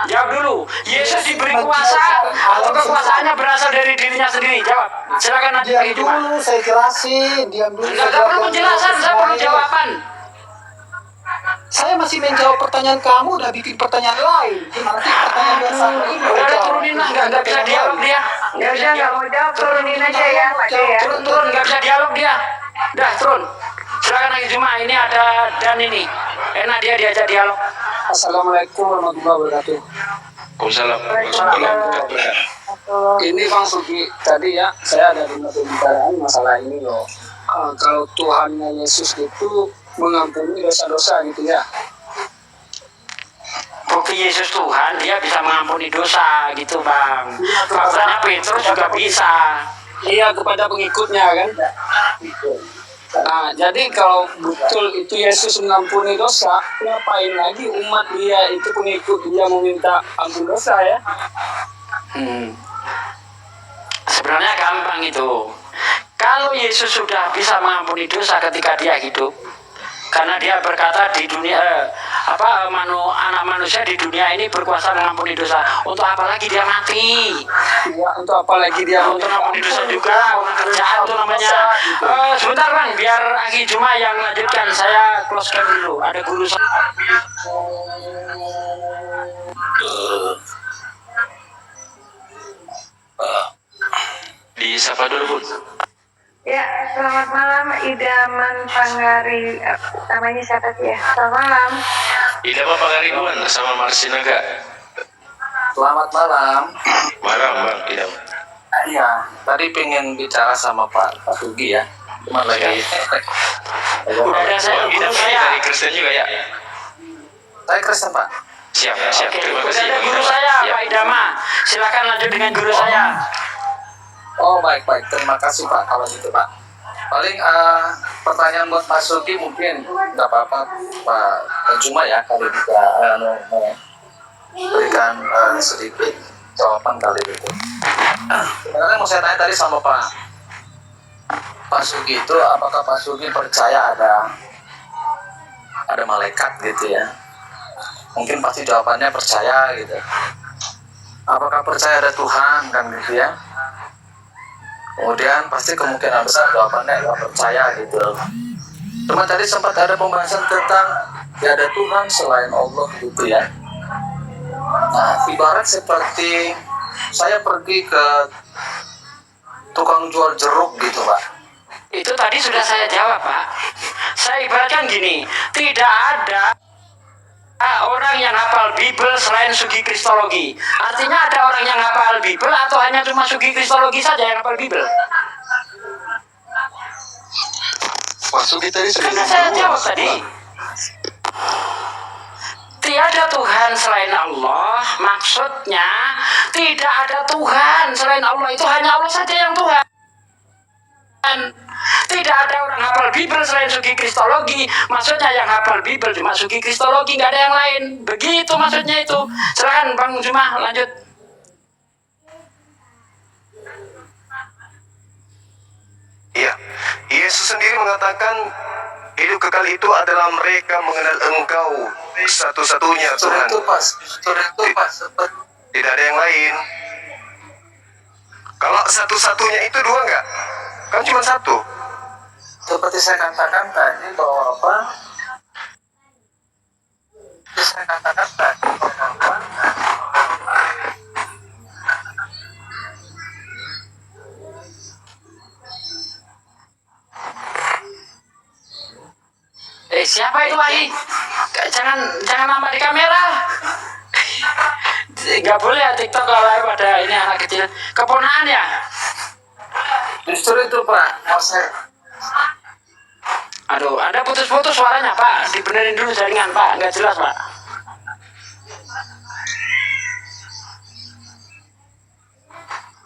Jawab dulu. Yesus diberi kuasa atau kekuasaannya berasal dari dirinya sendiri? Jawab. Silakan nanti Diam dulu, saya jelasin. Diam dulu. Enggak perlu penjelasan, saya perlu jawaban. Saya masih menjawab pertanyaan kamu, udah bikin pertanyaan lain. Nanti pertanyaan yang sama ini Udah turunin lah, nggak bisa dialog dia. Ya udah, nggak mau jawab, turunin aja ya Pak De ya. Turun, nggak bisa dialog dia. Udah turun. Silakan lagi Juma, ini ada dan ini. Enak dia diajak dialog. Assalamualaikum warahmatullahi wabarakatuh. Waalaikumsalam. Ini Bang Sugi, tadi ya saya ada dengar pembicaraan masalah ini loh. Kalau Tuhannya Yesus itu mengampuni dosa-dosa gitu ya. Bukti Yesus Tuhan, dia bisa mengampuni dosa gitu Bang. Faktanya Petrus juga bisa. Iya, kepada pengikutnya kan. Nah, jadi kalau betul itu Yesus mengampuni dosa, ngapain lagi umat dia itu pengikut dia meminta ampun dosa ya? Sebenarnya gampang itu. Kalau Yesus sudah bisa mengampuni dosa ketika dia hidup, karena dia berkata di dunia anak manusia di dunia ini berkuasa mengampuni dosa. Untuk apa lagi dia mati? Ya, untuk apa lagi dia untuk mengampuni dosa juga, kerjaan itu namanya. Sebentar Bang, biar Aki Juma yang lanjutkan. Saya close cam dulu. Ada guru saya. Di siapa dulu Bun? Ya, selamat malam Idaman Panggari. Namanya siapa sih ya? Selamat malam. Idaman Pangaribuan sama Marsinaga. Selamat malam. Malam Bang Idaman. Iya, tadi pengen bicara sama Pak Sugi ya. Cuma lagi. Udah ada saya, Bang guru Idaman saya. dari Kristen juga ya? Saya Kristen Pak. Siap. Oke, Terima udah kasih ada Bang guru Idaman. saya, Siap. Pak Idama. Silakan lanjut dengan guru saya. Oh baik. Terima kasih Pak kalau gitu Pak. Paling pertanyaan buat Pak Sugi mungkin nggak apa-apa Pak Juma ya kalau bisa berikan sedikit jawaban kali itu. Sebenarnya mau saya tanya tadi sama Pak Sugi itu, apakah Pak Sugi percaya ada malaikat gitu ya? Mungkin pasti jawabannya percaya gitu. Apakah percaya ada Tuhan kan gitu ya? Kemudian pasti kemungkinan besar jawabannya nggak percaya gitu. Cuma tadi sempat ada pembahasan tentang ya ada Tuhan selain Allah gitu ya. Nah, ibarat seperti saya pergi ke tukang jual jeruk gitu Pak. Itu tadi sudah saya jawab Pak. Saya ibaratkan gini, tidak ada orang yang hafal Bible selain Sugi Kristologi. Artinya ada orang yang hafal Bible atau hanya cuma Sugi Kristologi saja yang hafal Bible? Pak Sugi tadi sudah Karena saya jawab tadi. Tiada Tuhan selain Allah, maksudnya tidak ada Tuhan selain Allah, itu hanya Allah saja yang Tuhan. Tidak ada orang hafal Bible selain Sugi Kristologi, maksudnya yang hafal Bible cuma Sugi Kristologi, nggak ada yang lain. Begitu maksudnya itu. Silakan Bang Juma lanjut. Iya, Yesus sendiri mengatakan hidup kekal itu adalah mereka mengenal Engkau satu-satunya Tuhan. Sudah itu Pak. Tidak ada yang lain. Kalau satu-satunya itu dua enggak? Kan cuma satu. Seperti saya katakan tadi bahwa apa? Siapa itu Wahid? Jangan nampak di kamera. Nggak boleh ya TikTok kalau ada ini anak kecil. Keponakan ya? Justru itu Pak. Aduh, Anda putus-putus suaranya Pak. Dibenerin dulu jaringan Pak. Nggak jelas Pak.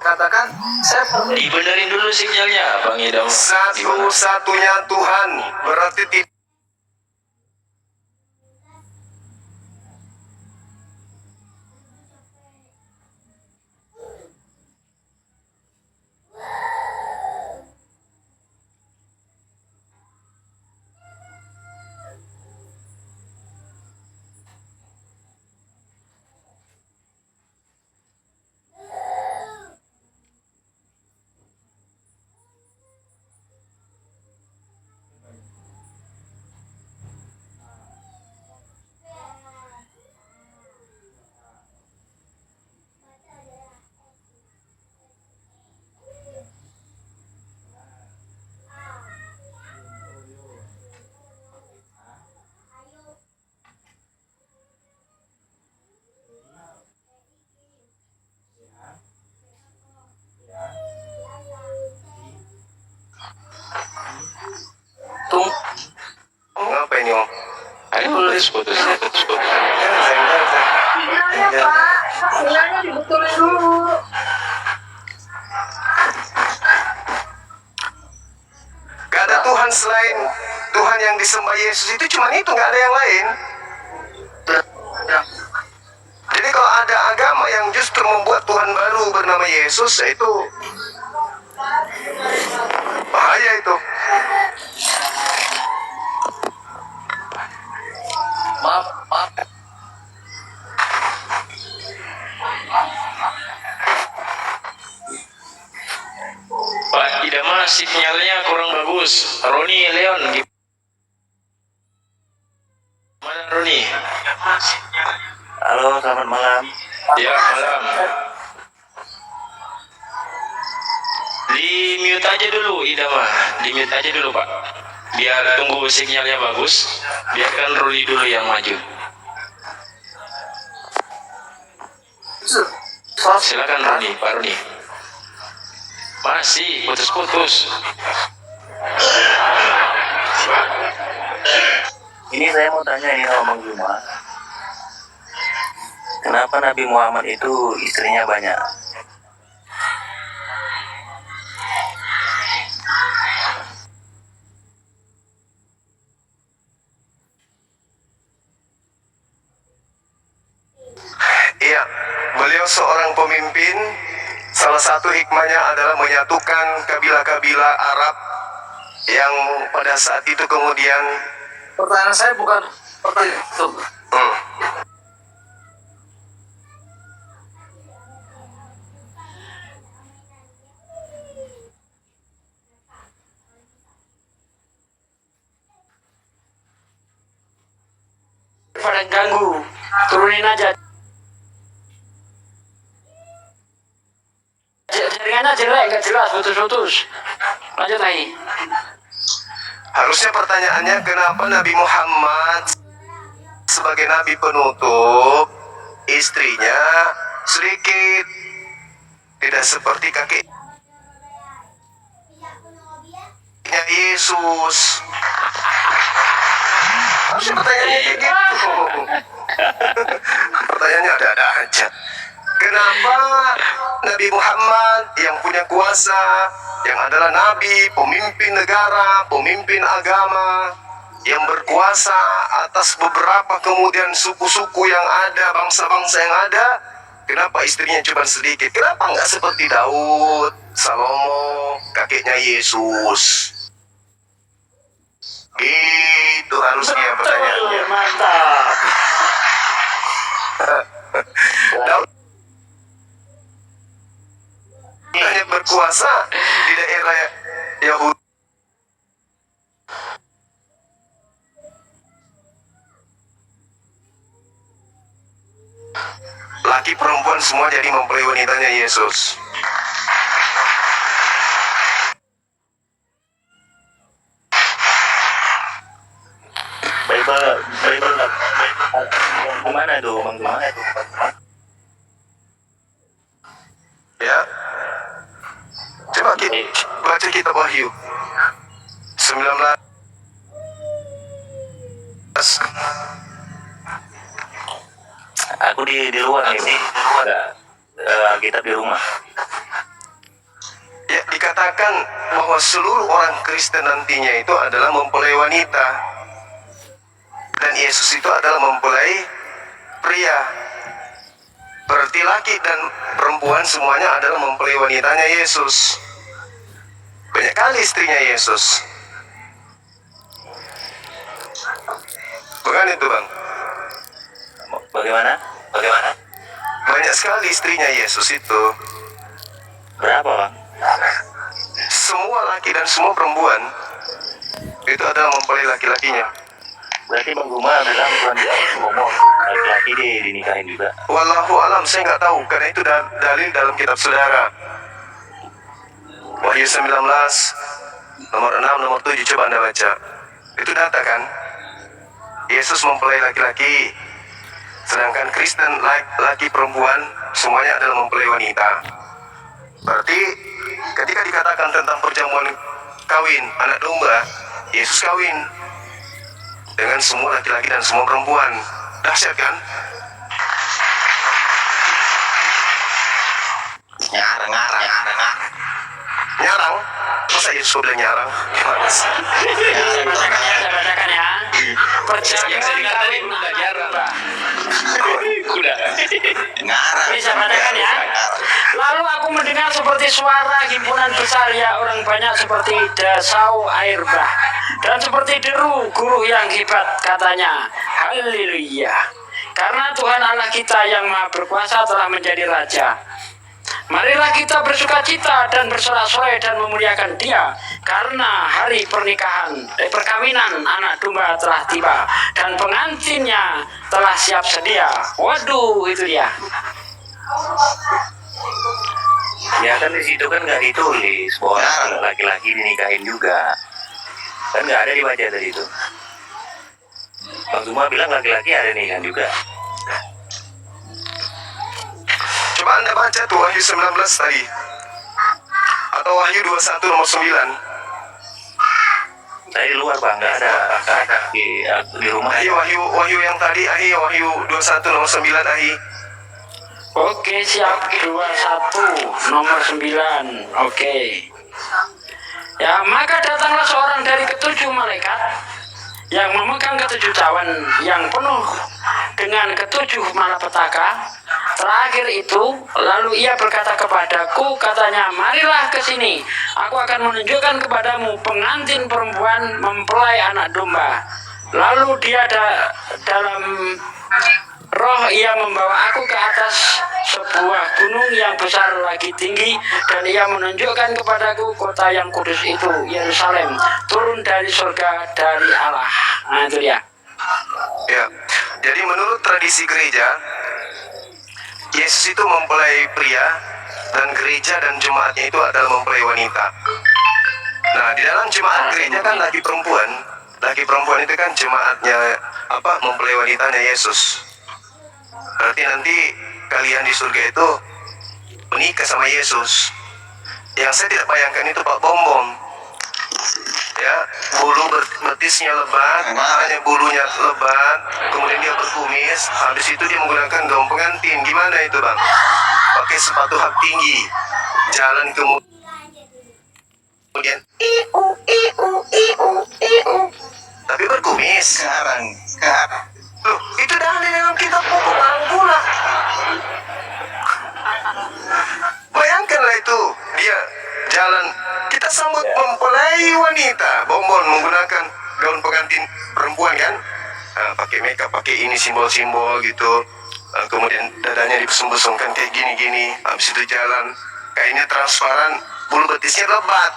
Katakan saya Dibenerin dulu sinyalnya, Bang Idam. Satu-satunya Tuhan berarti tidak. Assalamualaikum. Ngapain nih om? Ayo putus. Sinyalnya Pak, sinyalnya dibetulin dulu. Gak ada Tuhan selain Tuhan yang disembah Yesus itu cuma itu, gak ada yang lain. Jadi kalau ada agama yang justru membuat Tuhan baru bernama Yesus, ya itu bahaya itu. Maaf. Pak Idama sinyalnya kurang bagus. Roni Leon gimana Roni? Halo, selamat malam. Ya malam. Di mute aja dulu Idama, di mute aja dulu Pak. Biar tunggu sinyalnya bagus. Biarkan Roni dulu yang maju. Silakan Roni, Pak Roni. Masih putus-putus. Ini saya mau tanya ini sama Bang Juma. Kenapa Nabi Muhammad itu istrinya banyak? Iya, beliau seorang pemimpin. Salah satu hikmahnya adalah menyatukan kabilah-kabilah Arab yang pada saat itu kemudian Pertanyaan saya bukan pertanyaan itu. hmm, Pada ganggu, turunin aja. Jaringannya jelek, nggak jelas, putus-putus. Lanjut lagi. harusnya pertanyaannya kenapa Nabi Muhammad sebagai Nabi penutup istrinya sedikit, tidak seperti kakeknya Yesus. Harusnya pertanyaannya kayak gitu. Pertanyaannya ada-ada aja. Kenapa Nabi Muhammad yang punya kuasa, yang adalah nabi, pemimpin negara, pemimpin agama, yang berkuasa atas beberapa kemudian suku-suku yang ada, bangsa-bangsa yang ada, kenapa istrinya cuma sedikit? Kenapa nggak seperti Daud, Salomo, kakeknya Yesus? Itu harusnya pertanyaannya. Mantap. Daud hanya berkuasa di daerah Yahudi. Laki perempuan semua jadi mempelai wanitanya Yesus. Bible gimana tuh Bang Juma? Ya. Coba kita baca kitab Wahyu 19. Aku di luar nih, kita di rumah. Ya, dikatakan bahwa seluruh orang Kristen nantinya itu adalah mempelai wanita. Dan Yesus itu adalah mempelai pria. Berarti laki dan perempuan semuanya adalah mempelai wanitanya Yesus. Banyak kali istrinya Yesus. Bukan itu Bang? Bagaimana? Banyak sekali istrinya Yesus itu. Berapa Bang? Semua laki dan semua perempuan itu adalah mempelai laki-lakinya. Berarti Bang Juma bilang Tuhan Yesus ngomong laki-laki dinikahin juga. Wallahu alam, saya nggak tahu karena itu dalil dalam kitab saudara. Wahyu 19 nomor 6 nomor 7 coba Anda baca. Itu data kan? Yesus mempelai laki-laki, sedangkan Kristen laki perempuan semuanya adalah mempelai wanita. Berarti ketika dikatakan tentang perjamuan kawin anak domba, Yesus kawin dengan semua laki-laki dan semua perempuan. Dahsyat kan? Nyarang? Masa Yesus bilang nyarang? Gimana sih? Saya bacakan ya. Perjanjian kawin udah anak jarang. domba. Udah. Bisa bacakan ya. Lalu aku mendengar seperti suara himpunan besar ya orang banyak seperti dasau air bah dan seperti deru guru yang hebat katanya. Haleluya. Karena Tuhan Allah kita yang maha berkuasa telah menjadi Raja. Marilah kita bersukacita dan bersorak-sorai dan memuliakan Dia, karena hari perkawinan anak domba telah tiba dan pengantinnya telah siap sedia. Waduh, itu dia. Ya kan di situ kan nggak ditulis bahwa orang laki-laki dinikahin juga, kan nggak ada dibaca tadi itu. Bang Zuma bilang laki-laki ada nikahan juga. Coba Anda baca tuh Wahyu 19 tadi. Atau Wahyu 21 nomor 9. Tadi luar bang, nggak ada di rumah. Ahi, Wahyu yang tadi, Ahi, Wahyu 21 nomor 9, Ahi. Oke, siap. 21 nomor 9. Oke. Ya, maka datanglah seorang dari ketujuh malaikat yang memegang ketujuh cawan yang penuh dengan ketujuh malapetaka. Terakhir itu, lalu ia berkata kepadaku, katanya, marilah ke sini. Aku akan menunjukkan kepadamu pengantin perempuan mempelai anak domba. Lalu dia dalam roh ia membawa aku ke atas sebuah gunung yang besar lagi tinggi, dan ia menunjukkan kepadaku kota yang kudus itu, Yerusalem, turun dari surga dari Allah. Nah itu dia. Ya, jadi menurut tradisi gereja, Yesus itu mempelai pria, dan gereja dan jemaatnya itu adalah mempelai wanita. Nah, di dalam jemaat gereja kan laki perempuan itu kan jemaatnya mempelai wanitanya Yesus. Berarti nanti kalian di surga itu menikah sama Yesus. Yang saya tidak bayangkan itu Pak Bom. Ya, bulu betisnya lebat, matanya bulunya lebat, kemudian dia berkumis, habis itu dia menggunakan gaun pengantin. Gimana itu bang? Pakai sepatu hak tinggi, jalan kemudian tapi berkumis. Sekarang Loh, itu dalil dalam kitab pokok pula. Bayangkanlah itu, dia jalan, kita sambut mempelai wanita, bombon menggunakan gaun pengantin perempuan kan, pakai makeup, pakai ini simbol-simbol gitu, kemudian dadanya dibesung-besungkan kayak gini-gini, habis itu jalan, kainnya transparan, bulu betisnya lebat.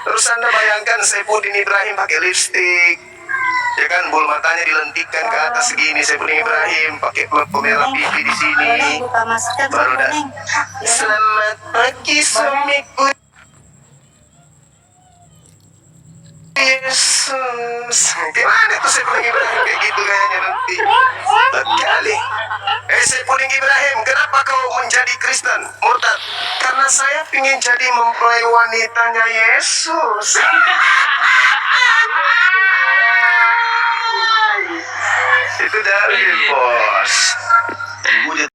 Terus Anda bayangkan Saifuddin Ibrahim pakai lipstik, ya kan, bulu matanya dilentikkan ke atas segini. Saifuddin Ibrahim pakai pemerah pipi di sini. Buka masker Baru dah. Neng. Selamat pagi suamiku Yesus. Gimana tuh Saifuddin Ibrahim kayak gitu kayaknya nanti. Kali. Saifuddin Ibrahim, kenapa kau menjadi Kristen? Murtad. Karena saya ingin jadi mempelai wanitanya Yesus. Itu dalil bos.